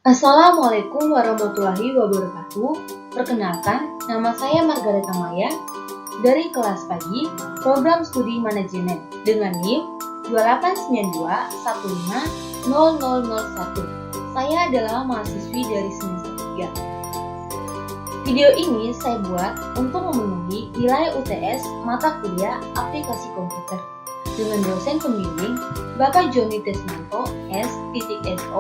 Assalamualaikum warahmatullahi wabarakatuh. Perkenalkan, nama saya Margareta Maya dari kelas pagi Program Studi Manajemen dengan NIM 2892150001. Saya adalah mahasiswi dari semester 3. Video ini saya buat untuk memenuhi nilai UTS mata kuliah aplikasi komputer dengan dosen pembimbing Bapak Joni Tesmanto S.So.M.N.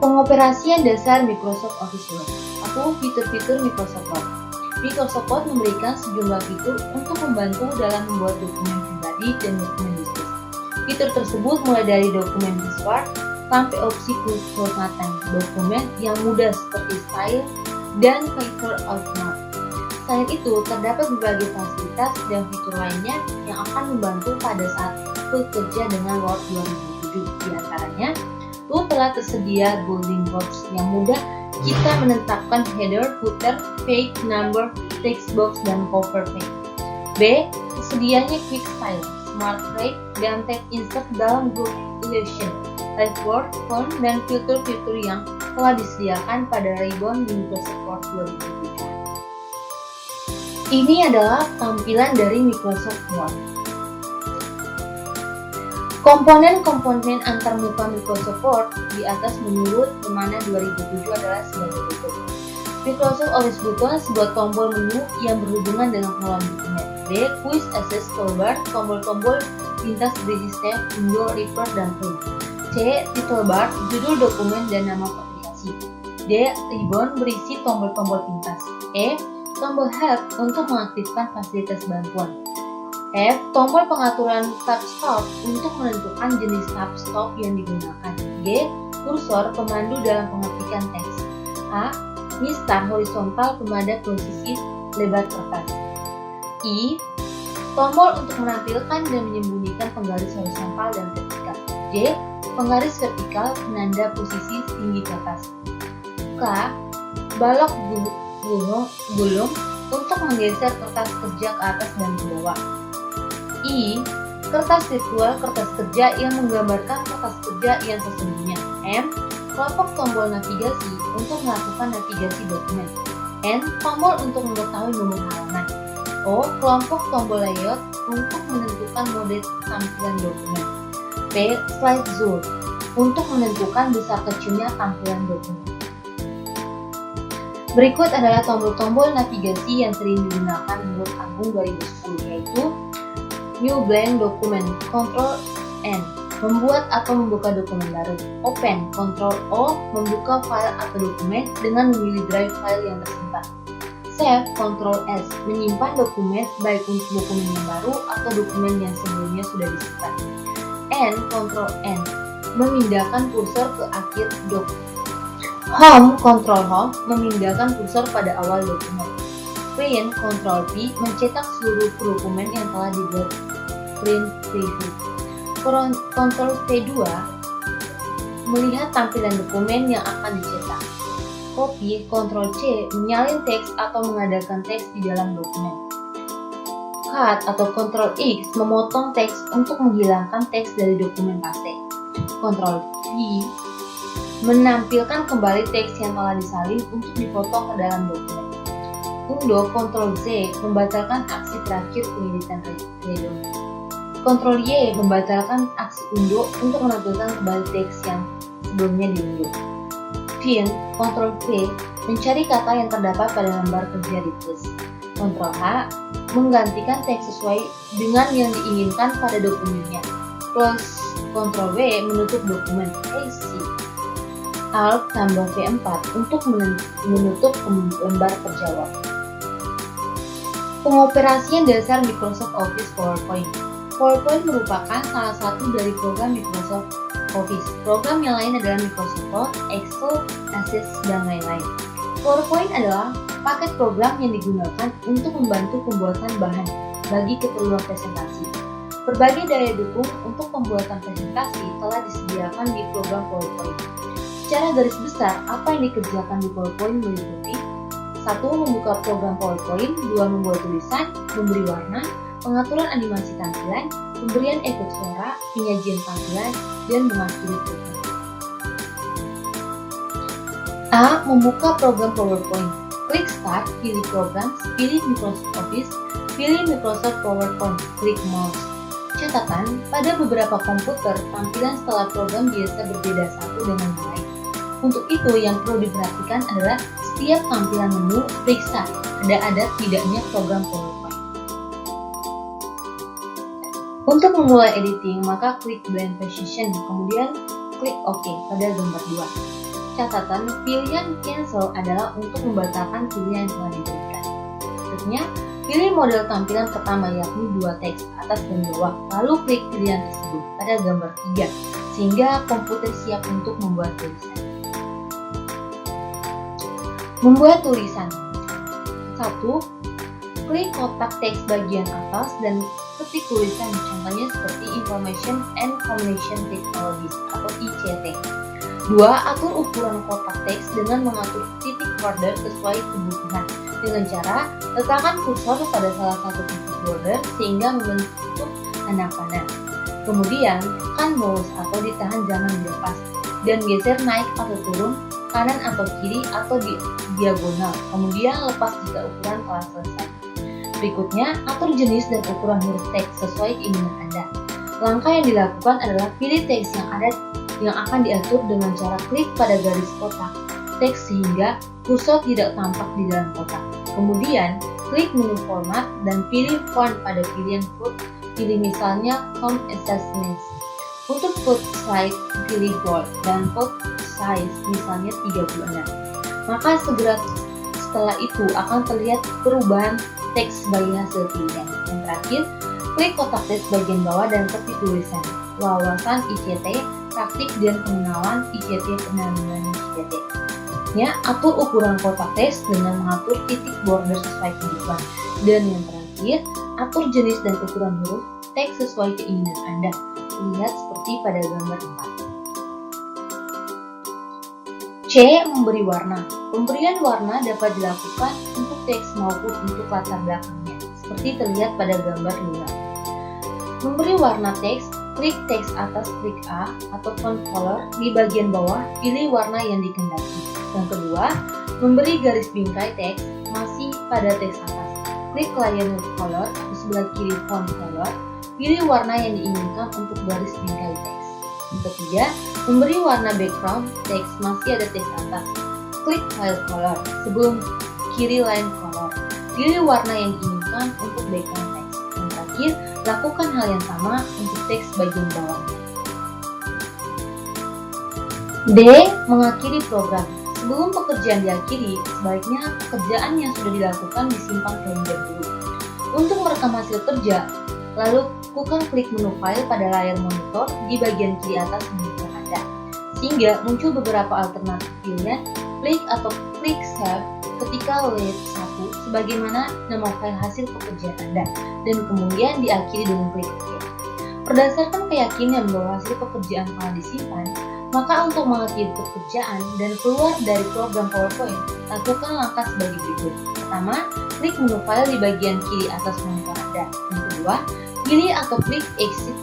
Pengoperasian dasar Microsoft Office Word atau fitur-fitur Microsoft Word. Microsoft Word memberikan sejumlah fitur untuk membantu dalam membuat dokumen pribadi dan dokumen bisnis. Fitur tersebut mulai dari dokumen visual sampai opsi formatan dokumen yang mudah seperti style dan paper outline. Selain itu, terdapat berbagai fasilitas dan fitur lainnya yang akan membantu pada saat bekerja dengan Word 2007. Di antaranya, telah tersedia Building Blocks yang mudah kita menetapkan header, footer, page, number, text box, dan cover page. B. Tersedianya Quick Style, Smart Write, dan Text Insert dalam Group Relation, Live Word, Font, dan fitur-fitur yang telah disediakan pada Ribbon di Microsoft Word 2007. Ini adalah tampilan dari Microsoft Word. Komponen-komponen antarmuka Microsoft Word di atas menurut Permana 2007 adalah sebagai berikut. Microsoft Office Button, sebuah tombol menu yang berhubungan dengan pengelolaan dokumen. B. Quick Access Toolbar, tombol-tombol pintas berisi save, undo, refer, dan print. C. Title bar, judul dokumen dan nama aplikasi. D. Ribbon, berisi tombol-tombol pintas. E. Tombol Help untuk mengaktifkan fasilitas bantuan. F. Tombol pengaturan tab stop untuk menentukan jenis tab stop yang digunakan. G. Kursor pemandu dalam pengetikan teks. H. Mistar horizontal pada posisi lebar kertas. I. Tombol untuk menampilkan dan menyembunyikan penggaris horizontal dan vertikal. J. Penggaris vertikal penanda posisi tinggi kertas. K. Balok gulung untuk menggeser kertas kerja ke atas dan ke bawah. I. Kertas virtual kertas kerja yang menggambarkan kertas kerja yang sesungguhnya. M. Kelompok tombol navigasi untuk melakukan navigasi dokumen. N. Tombol untuk mengetahui nomor halaman. O. Kelompok tombol layout untuk menentukan mode tampilan dokumen. P. Slide zoom untuk menentukan besar kecilnya tampilan dokumen. Berikut adalah tombol-tombol navigasi yang sering digunakan menurut Agung 2010, yaitu New Blank Document, Ctrl N, membuat atau membuka dokumen baru. Open, Ctrl O, membuka file atau dokumen dengan memilih drive file yang tersimpan. Save, Ctrl S, menyimpan dokumen baik untuk dokumen yang baru atau dokumen yang sebelumnya sudah disimpan. N, Ctrl N, memindahkan kursor ke akhir dokumen. Home, Ctrl Home, memindahkan kursor pada awal dokumen. Print, Ctrl P, mencetak seluruh dokumen yang telah dibuat. Print preview. Ctrl P2, melihat tampilan dokumen yang akan dicetak. Copy, Ctrl C, menyalin teks atau mengadakan teks di dalam dokumen. Cut atau Ctrl X, memotong teks untuk menghilangkan teks dari dokumen paste. Ctrl V, menampilkan kembali teks yang telah disalin untuk dipotong ke dalam dokumen. Undo, Ctrl Z, membatalkan aksi terakhir pengeditan redo. Ctrl Y, membatalkan aksi undo untuk menampilkan kembali teks yang sebelumnya diunduh. Pin, Ctrl P, mencari kata yang terdapat pada lembar kerja ditulis. Ctrl H, menggantikan teks sesuai dengan yang diinginkan pada dokumennya. Close, Ctrl W, menutup dokumen. Exit. Alt tambah V4 untuk menutup lembar kerja Word. Pengoperasian dasar Microsoft Office PowerPoint. PowerPoint merupakan salah satu dari program Microsoft Office. Program yang lain adalah Microsoft Word, Excel, Access, dan lain-lain. PowerPoint adalah paket program yang digunakan untuk membantu pembuatan bahan bagi keperluan presentasi. Berbagai daya dukung untuk pembuatan presentasi telah disediakan di program PowerPoint. Secara garis besar, apa yang dikerjakan di PowerPoint meliputi 1. Membuka program PowerPoint. 2. Membuat tulisan, memberi warna, pengaturan animasi tampilan, pemberian efek suara, penyajian tampilan, dan mengakhiri program. A. Membuka program PowerPoint. Klik Start, pilih Programs, pilih Microsoft Office, pilih Microsoft PowerPoint, klik Mouse. Catatan, pada beberapa komputer, tampilan setelah program biasa berbeda satu dengan yang lain. Untuk itu, yang perlu diperhatikan adalah setiap tampilan menu, periksa ada tidaknya program PowerPoint. Untuk memulai editing, maka klik Blend Precision, kemudian klik OK pada gambar 2. Catatan, pilihan Cancel adalah untuk membatalkan pilihan yang telah diberikan. Berikutnya, pilih model tampilan pertama yakni 2 teks, atas dan bawah, lalu klik pilihan tersebut pada gambar 3, sehingga komputer siap untuk membuat tulisan. Membuat tulisan. 1. Klik kotak teks bagian atas dan ketik tulisan, contohnya seperti Information and Communication Technologies atau ICT. 2. Atur ukuran kotak teks dengan mengatur titik border sesuai kebutuhan dengan cara letakkan kursor pada salah satu titik border sehingga membentuk tanda panah. Kemudian tekan mouse atau ditahan jangan dilepas dan geser naik atau turun, kanan atau kiri atau di diagonal. Kemudian lepas jika ukuran telah selesai. Berikutnya, atur jenis dan ukuran huruf teks sesuai keinginan Anda. Langkah yang dilakukan adalah pilih teks yang akan diatur dengan cara klik pada garis kotak teks sehingga kursor tidak tampak di dalam kotak. Kemudian, klik menu format dan pilih font pada pilihan font, pilih misalnya Font Assessments. Untuk font size, pilih bold dan font size misalnya 36. Maka segera setelah itu akan terlihat perubahan teks sebagai hasil pilihan. Yang terakhir, klik kotak teks bagian bawah dan ketik tulisan wawasan ICT, praktik dan pengenalan ICT, penanaman ICT. Atur ukuran kotak teks dengan mengatur titik border sesuai kebutuhan. Dan yang terakhir, atur jenis dan ukuran huruf teks sesuai keinginan Anda. Lihat seperti pada gambar 4. C. Memberi warna. Pemberian warna dapat dilakukan untuk teks maupun untuk latar belakangnya, seperti terlihat pada gambar 5. Memberi warna teks, klik teks atas klik A atau font color, di bagian bawah pilih warna yang dikehendaki. Yang kedua, memberi garis bingkai teks, masih pada teks atas. Klik layar color atau sebelah kiri font color, pilih warna yang diinginkan untuk garis bingkai teks. Yang ketiga, memberi warna background teks, masih ada teks atas. Klik file color, sebelum kiri line color, pilih warna yang diinginkan untuk background teks. Yang terakhir, lakukan hal yang sama untuk teks bagian bawahnya. D. Mengakhiri program. Sebelum pekerjaan diakhiri, sebaiknya pekerjaan yang sudah dilakukan disimpan terlebih dahulu. Untuk merekam hasil kerja, lalu lakukan klik menu file pada layar monitor di bagian kiri atas monitor Anda, sehingga muncul beberapa alternatif pilihan, klik atau klik save ketika lihat 1 sebagaimana nama file hasil pekerjaan Anda, dan kemudian diakhiri dengan klik OK. Berdasarkan keyakinan bahwa hasil pekerjaan telah disimpan, maka untuk mengakhiri pekerjaan dan keluar dari program PowerPoint, lakukan langkah sebagai berikut. Pertama, klik menu file di bagian kiri atas monitor Anda. Yang kedua, pilih atau klik exit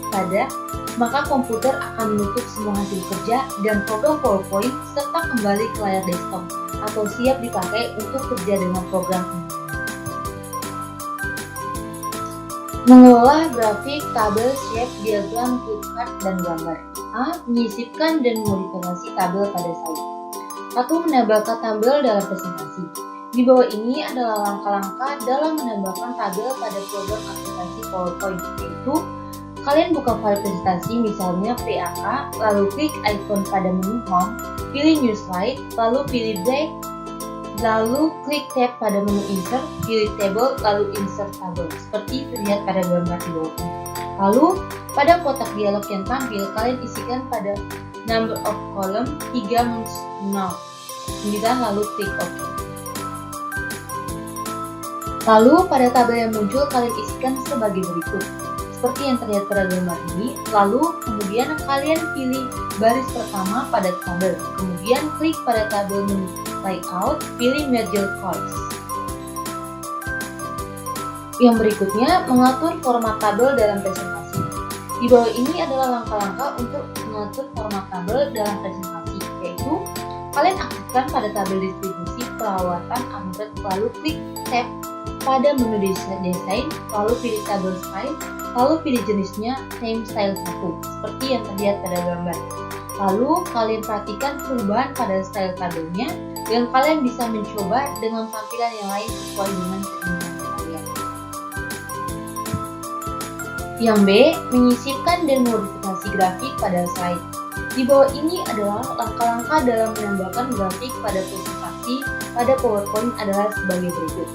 maka komputer akan menutup semua hasil kerja dan program PowerPoint serta kembali ke layar desktop atau siap dipakai untuk kerja dengan program ini. Mengolah grafik, tabel, shape, diagram, flipchart, dan gambar. A. Menyisipkan dan memodifikasi tabel pada slide. 1. Menambahkan tabel dalam presentasi. Di bawah ini adalah langkah-langkah dalam menambahkan tabel pada program aplikasi PowerPoint, yaitu kalian buka file presentasi misalnya PAK, lalu klik icon pada menu Home, pilih New Slide, lalu pilih Black, lalu klik tab pada menu Insert, pilih Table, lalu Insert Table, seperti terlihat pada gambar di bawah ini. Lalu, pada kotak dialog yang tampil, kalian isikan pada number of column 3-0, lalu klik OK. Lalu, pada tabel yang muncul, kalian isikan sebagai berikut, seperti yang terlihat pada gambar ini. Lalu, kemudian kalian pilih baris pertama pada tabel, kemudian klik pada tabel menu Layout, pilih Merge Columns. Yang berikutnya, mengatur format tabel dalam presentasi. Di bawah ini adalah langkah-langkah untuk mengatur format tabel dalam presentasi, yaitu kalian aktifkan pada tabel distribusi perawatan Android, lalu klik tab pada menu desain, lalu pilih tabel style, lalu pilih jenisnya theme style 1, seperti yang terlihat pada gambar. Lalu kalian perhatikan perubahan pada style tabelnya, dan kalian bisa mencoba dengan tampilan yang lain sesuai dengan keinginan kalian. Yang B, menyisipkan dan modifikasi grafik pada slide. Di bawah ini adalah langkah-langkah dalam menambahkan grafik pada presentasi pada PowerPoint adalah sebagai berikut.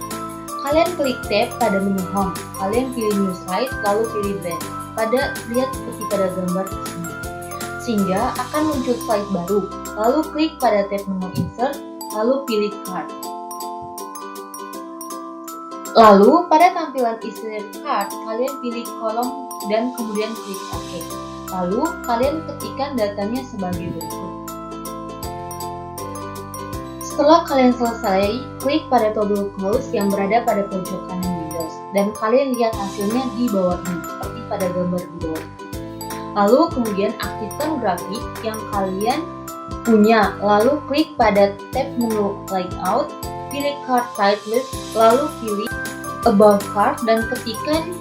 Kalian klik tab pada menu Home, kalian pilih New Slide, lalu pilih Blend. Lihat seperti pada gambar tersebut. Sehingga akan muncul slide baru, lalu klik pada tab menu Insert, lalu pilih Card. Lalu pada tampilan Insert Card, kalian pilih kolom dan kemudian klik OK. Lalu kalian ketikkan datanya sebagai berikut. Setelah kalian selesai, klik pada tombol close yang berada pada pojok kanan Windows dan kalian lihat hasilnya di bawah ini seperti pada gambar di bawah. Lalu kemudian aktifkan grafik yang kalian punya, lalu klik pada tab menu Layout, pilih Card Type List, lalu pilih About Card dan ketikkan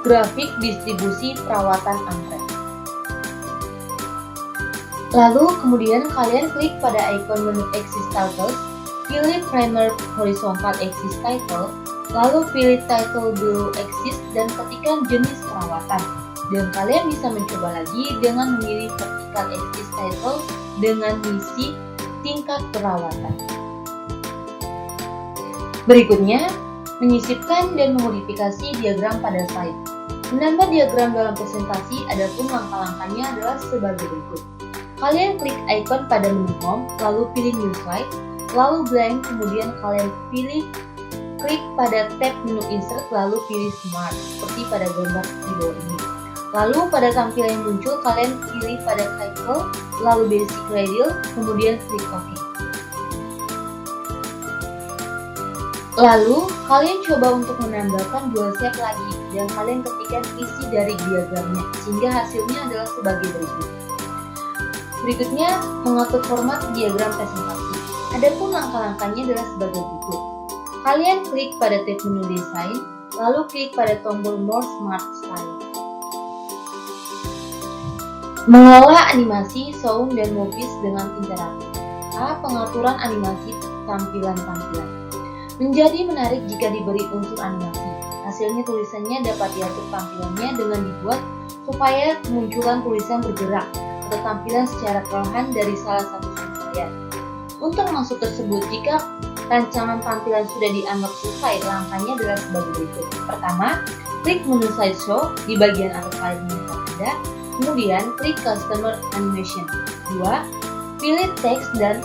grafik distribusi perawatan Android. Lalu kemudian kalian klik pada ikon menu Axis Titles, pilih Primer Horizontal Axis Title, lalu pilih Title Below Axis dan ketikkan jenis perawatan. Dan kalian bisa mencoba lagi dengan memilih Vertical Axis Title dengan misi tingkat perawatan. Berikutnya, menyisipkan dan memodifikasi diagram pada slide. Menambah diagram dalam presentasi, adapun langkah-langkahnya adalah sebagai berikut. Kalian klik icon pada menu Home, lalu pilih New Slide, lalu Blank, kemudian kalian klik pada tab menu Insert, lalu pilih Smart, seperti pada gambar di bawah ini. Lalu pada tampilan yang muncul, kalian pilih pada Title, lalu Basic Radial, kemudian klik OK. Lalu, kalian coba untuk menambahkan dua step lagi, dan kalian ketikkan isi dari diagramnya, sehingga hasilnya adalah sebagai berikut. Berikutnya, mengatur format diagram presentasi. Adapun langkah-langkahnya adalah sebagai berikut. Kalian klik pada tab menu Desain, lalu klik pada tombol More Smart Style. Mengelola animasi, sound, dan movies dengan interaktif. A. Pengaturan animasi tampilan-tampilan. Menjadi menarik jika diberi unsur animasi. Hasilnya tulisannya dapat diatur tampilannya dengan dibuat supaya kemunculan tulisan bergerak atau tampilan secara perlahan dari salah satu sumber. Untuk maksud tersebut, jika rancangan tampilan sudah dianggap selesai, langkahnya adalah sebagai berikut. Pertama, klik menu slideshow di bagian atas slide yang ada, kemudian klik customer animation. 2. Pilih teks dan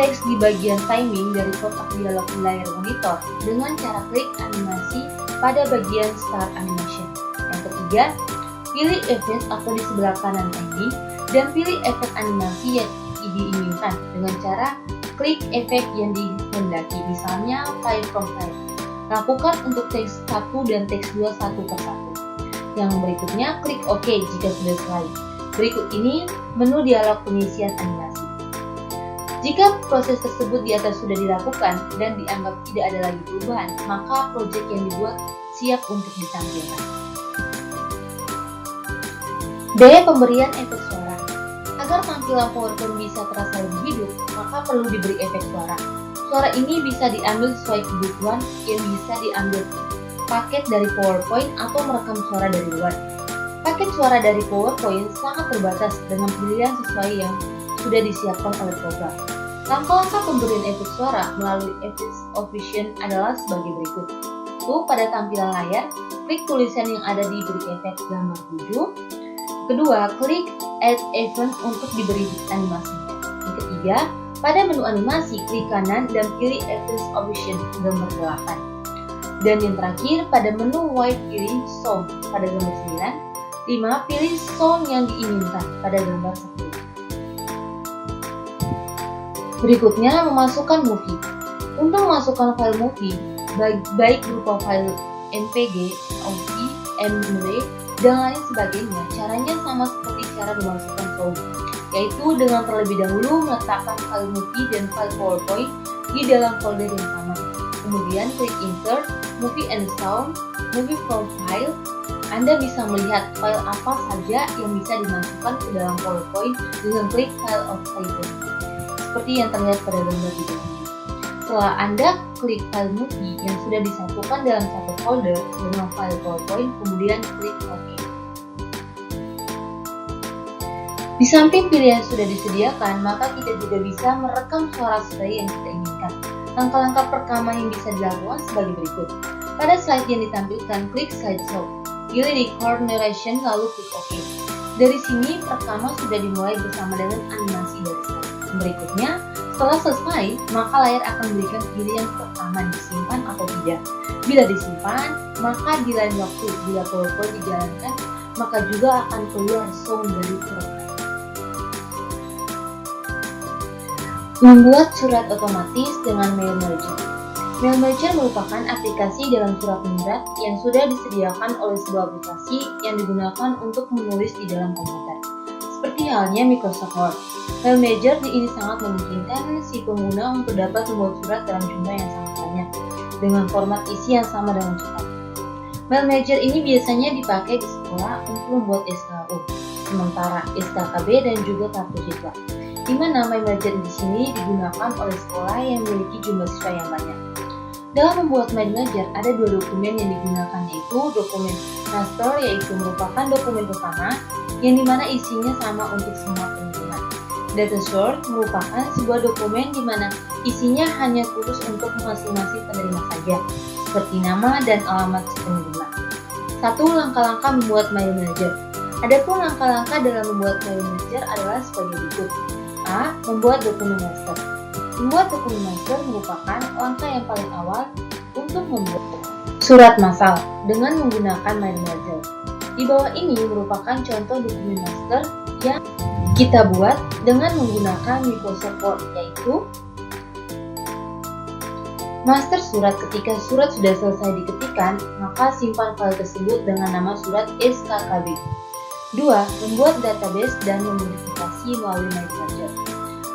teks di bagian timing dari kotak dialog di layar monitor dengan cara klik animasi pada bagian start animation. Yang ketiga, pilih effect atau di sebelah kanan timing dan pilih efek animasi yang diinginkan dengan cara klik efek yang dikehendaki, misalnya file from file. Lakukan untuk teks 1 dan teks 2 satu persatu. Yang berikutnya, klik OK jika sudah selesai. Berikut ini menu dialog pengisian animasi. Jika proses tersebut di atas sudah dilakukan dan dianggap tidak ada lagi perubahan, maka proyek yang dibuat siap untuk ditampilkan. B. Pemberian efek suara. Agar tampilan PowerPoint bisa terasa lebih hidup, maka perlu diberi efek suara. Suara ini bisa diambil sesuai kebutuhan yang bisa diambil paket dari PowerPoint atau merekam suara dari luar. Paket suara dari PowerPoint sangat terbatas dengan pilihan sesuai yang sudah disiapkan oleh program. Langkah-langkah pemberian efek suara melalui Effects Option adalah sebagai berikut. Pada tampilan layar, klik tulisan yang ada di beri efek gambar 7. Kedua, klik Add Event untuk diberi animasinya. Yang ketiga, pada menu animasi, klik kanan dan pilih Effects Option gambar 8. Dan yang terakhir, pada menu White pilih Sound pada gambar 9. 5. Pilih sound yang diinginkan pada gambar 10. Berikutnya, memasukkan movie. Untuk memasukkan file movie, baik berupa file MPG, AUV, MW, dan lain sebagainya. Caranya sama seperti cara memasukkan Zoom, yaitu dengan terlebih dahulu meletakkan file movie dan file PowerPoint di dalam folder yang sama. Kemudian klik Insert, Movie and Sound, Movie from File. Anda bisa melihat file apa saja yang bisa dimasukkan ke dalam PowerPoint dengan klik File of Table, seperti yang terlihat pada gambar di bawah. Setelah Anda klik file movie yang sudah disatukan dalam satu folder dengan file PowerPoint, kemudian klik OK. Di samping pilihan sudah disediakan, maka kita juga bisa merekam suara sesuai yang kita inginkan. Langkah-langkah pertama yang bisa dilakukan sebagai berikut. Pada slide yang ditampilkan, klik slideshow. Pilih record narration lalu klik OK. Dari sini, pertama sudah dimulai bersama dengan animasi dari slide. Berikutnya, setelah selesai, maka layar akan memberikan pilihan pertama disimpan atau tidak. Bila disimpan, maka di lain waktu bila PowerPoint dijalankan, maka juga akan keluar sound dari program. Membuat surat otomatis dengan Mail Merger. Mail Merger merupakan aplikasi dalam surat menyurat yang sudah disediakan oleh sebuah aplikasi yang digunakan untuk menulis di dalam komputer, seperti halnya Microsoft Word. Mail Merger ini sangat memungkinkan si pengguna untuk dapat membuat surat dalam jumlah yang sangat banyak dengan format isi yang sama dengan surat. Mail Merger ini biasanya dipakai di sekolah untuk membuat SKU, sementara SKKB dan juga kartu siswa. Di mana Mail Merger di sini digunakan oleh sekolah yang memiliki jumlah siswa yang banyak. Dalam membuat Mail Merger ada dua dokumen yang digunakan, yaitu dokumen master, yaitu merupakan dokumen pertama yang dimana isinya sama untuk semua pengguna. Data source merupakan sebuah dokumen di mana isinya hanya khusus untuk masing-masing penerima saja, seperti nama dan alamat si pengguna. 1. Langkah-langkah membuat Mail Merger. Adapun langkah-langkah dalam membuat Mail Merger adalah sebagai berikut. A. Membuat dokumen master. Membuat dokumen master merupakan langkah yang paling awal untuk membuat surat massal dengan menggunakan Mail Merger. Di bawah ini merupakan contoh dokumen master yang kita buat dengan menggunakan Microsoft Word, yaitu master surat. Ketika surat sudah selesai diketikkan, maka simpan file tersebut dengan nama surat SKKB. 2. Membuat database dan memodifikasi melalui Mail Merger.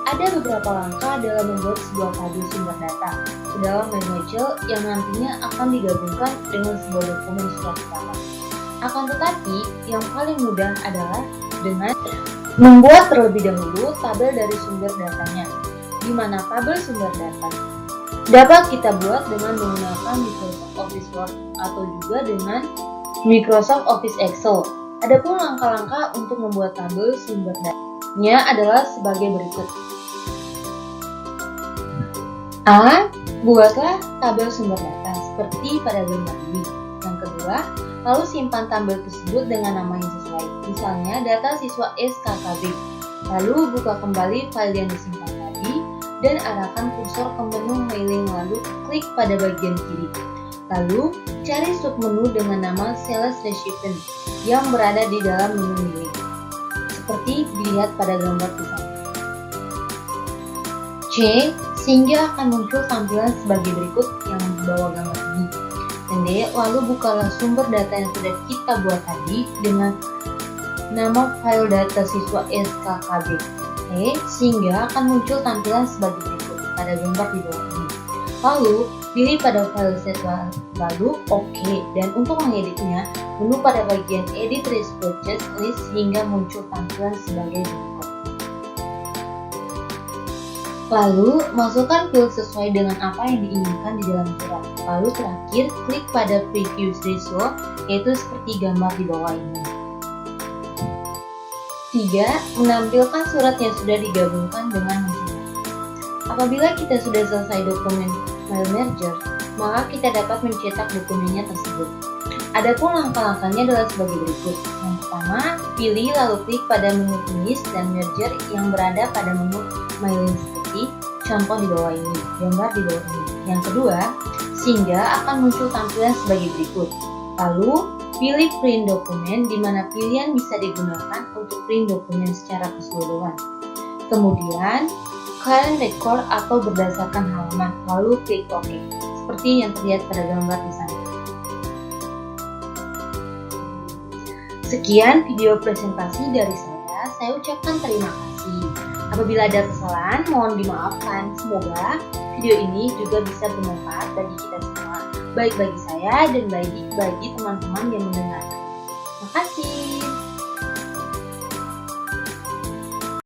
Ada beberapa langkah dalam membuat sebuah tabel sumber data ke dalam Mail Merger yang nantinya akan digabungkan dengan sebuah dokumen surat utama. Akan tetapi, yang paling mudah adalah dengan membuat terlebih dahulu tabel dari sumber datanya, di mana tabel sumber data dapat kita buat dengan menggunakan Microsoft Office Word atau juga dengan Microsoft Office Excel. Adapun langkah-langkah untuk membuat tabel sumber datanya adalah sebagai berikut. A. Buatlah tabel sumber data seperti pada gambar ini. Yang kedua, lalu simpan tabel tersebut dengan nama yang sesuai, misalnya data siswa SKKB. Lalu buka kembali file yang disimpan tadi dan arahkan kursor ke menu mailing, lalu klik pada bagian kiri. Lalu cari submenu dengan nama Sales Recipient yang berada di dalam menu mailing, seperti dilihat pada gambar di sana. C. Sehingga akan muncul tampilan sebagai berikut yang di bawah gambar ini. Dan D. Lalu bukalah sumber data yang sudah kita buat tadi dengan nama file data siswa SKKB. E. Sehingga akan muncul tampilan sebagai berikut pada gambar di bawah ini. Lalu pilih pada file set, lalu OK, dan untuk mengeditnya, menu pada bagian Edit Responses List hingga muncul tampilan sebagai berikut. Lalu masukkan field sesuai dengan apa yang diinginkan di dalam surat. Lalu terakhir klik pada Preview Result, yaitu seperti gambar di bawah ini. 3. Menampilkan surat yang sudah digabungkan dengan mesin. Apabila kita sudah selesai dokumen Mail Merger, maka kita dapat mencetak dokumennya tersebut. Adapun langkah-langkahnya adalah sebagai berikut. Yang pertama, pilih lalu klik pada menu Finish dan Merger yang berada pada menu Mailing seperti contoh di bawah ini, gambar di bawah ini. Yang kedua, sehingga akan muncul tampilan sebagai berikut. Lalu, pilih Print Dokumen di mana pilihan bisa digunakan untuk print dokumen secara keseluruhan. Kemudian, Current Record atau berdasarkan halaman, lalu klik OK, seperti yang terlihat pada gambar di sana. Sekian video presentasi dari saya ucapkan terima kasih. Apabila ada kesalahan, mohon dimaafkan. Semoga video ini juga bisa bermanfaat bagi kita semua, baik bagi saya dan bagi teman-teman yang mendengar. Terima kasih.